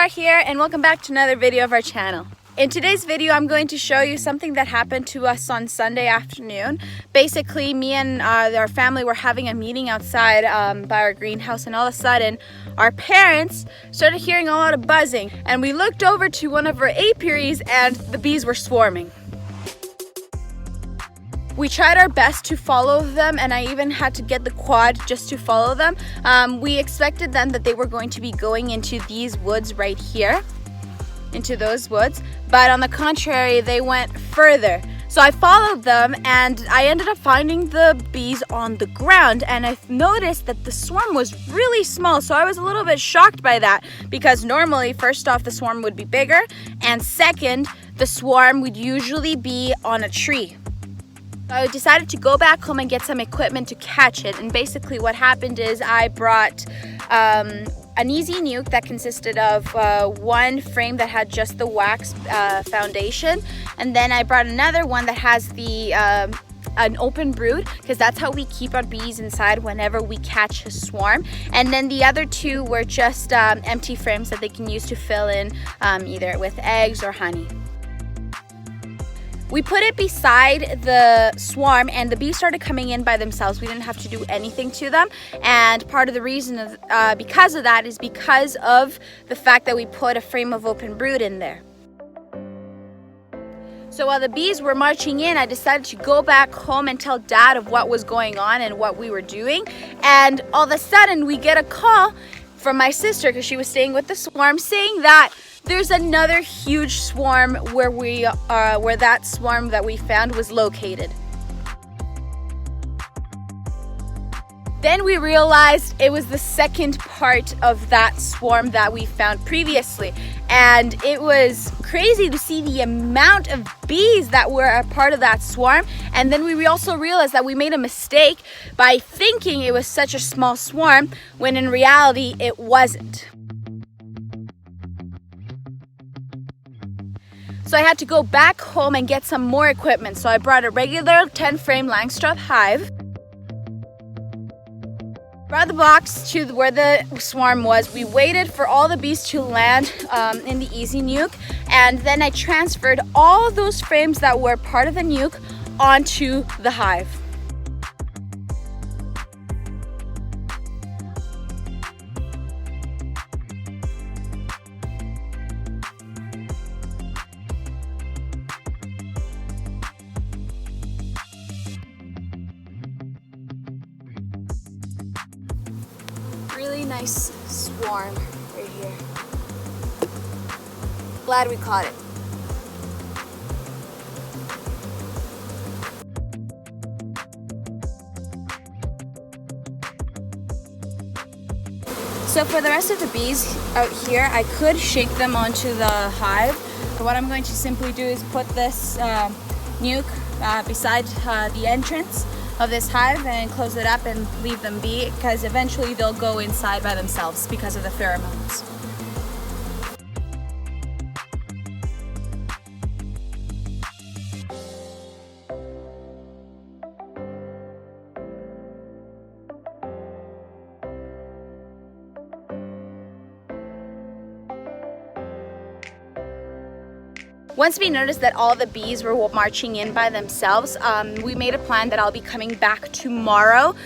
Yara here, and welcome back to another video of our channel. In today's video, I'm going to show you something that happened to us on Sunday afternoon. Basically, me and our family were having a meeting outside by our greenhouse, and all of a sudden, our parents started hearing a lot of buzzing, and we looked over to one of our apiaries and the bees were swarming. We tried our best to follow them, and I even had to get the quad just to follow them. We expected them that they were going to be going into these woods right here, into those woods, but on the contrary, they went further. So I followed them and I ended up finding the bees on the ground, and I noticed that the swarm was really small. So I was a little bit shocked by that, because normally, first off, the swarm would be bigger, and second, the swarm would usually be on a tree. I decided to go back home and get some equipment to catch it, and basically what happened is I brought an easy nuke that consisted of one frame that had just the wax foundation, and then I brought another one that has the an open brood, because that's how we keep our bees inside whenever we catch a swarm. And then the other two were just empty frames that they can use to fill in either with eggs or honey. We put it beside the swarm, and the bees started coming in by themselves. We didn't have to do anything to them, and part of the reason because of that is because of the fact that we put a frame of open brood in there. So while the bees were marching in, I decided to go back home and tell Dad of what was going on and what we were doing, and all of a sudden we get a call from my sister, because she was staying with the swarm, saying that there's another huge swarm where that swarm that we found was located. Then we realized it was the second part of that swarm that we found previously, and it was crazy to see the amount of bees that were a part of that swarm. And then we also realized that we made a mistake by thinking it was such a small swarm, when in reality it wasn't. So I had to go back home and get some more equipment. So I brought a regular 10 frame Langstroth hive, brought the box to where the swarm was. We waited for all the bees to land in the easy nuke, and then I transferred all of those frames that were part of the nuke onto the hive. Really nice swarm right here. Glad we caught it. So for the rest of the bees out here, I could shake them onto the hive. But what I'm going to simply do is put this nuke beside the entrance of this hive and close it up and leave them be, because eventually they'll go inside by themselves because of the pheromones. Once we noticed that all the bees were marching in by themselves, we made a plan that I'll be coming back tomorrow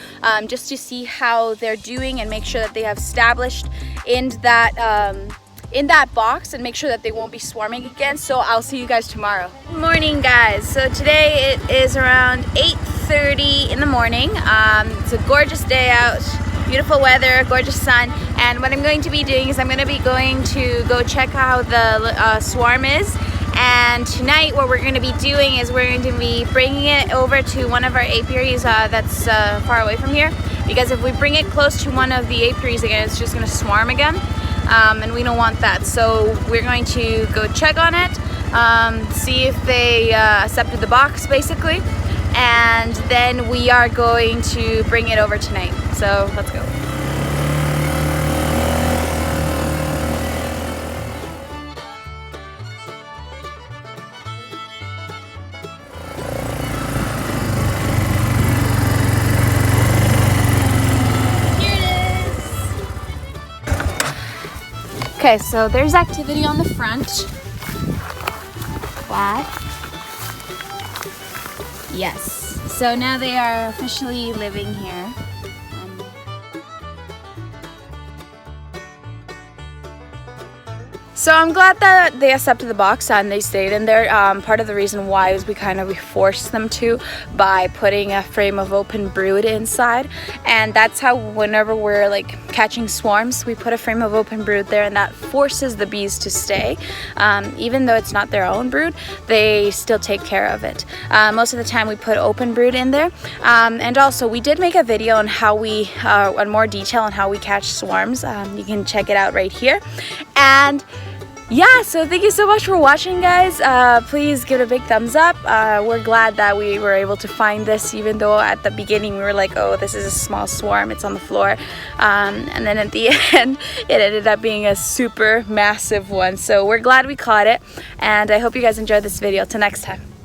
just to see how they're doing and make sure that they have established in that box and make sure that they won't be swarming again. So I'll see you guys tomorrow. Good morning, guys. So today it is around 8:30 in the morning. It's a gorgeous day out. Beautiful weather, gorgeous sun, and what I'm going to be doing is I'm going to be going to go check how the swarm is. And tonight what we're going to be doing is we're going to be bringing it over to one of our apiaries that's far away from here, because if we bring it close to one of the apiaries again, it's just going to swarm again, and we don't want that. So we're going to go check on it, see if they accepted the box basically, and then we are going to bring it over tonight. So let's go. Okay, so there's activity on the front. Quad. Yes. So now they are officially living here. So I'm glad that they accepted the box and they stayed in there. Part of the reason why is we forced them to by putting a frame of open brood inside, and that's how whenever we're like catching swarms, we put a frame of open brood there, and that forces the bees to stay. Even though it's not their own brood, they still take care of it. Most of the time we put open brood in there, and also we did make a video on how we, on more detail on how we catch swarms. You can check it out right here. And yeah, so thank you so much for watching, guys. Please give it a big thumbs up. We're glad that we were able to find this, even though at the beginning we were like, oh, this is a small swarm, it's on the floor, and then at the end it ended up being a super massive one. So we're glad we caught it, and I hope you guys enjoyed this video. Till next time.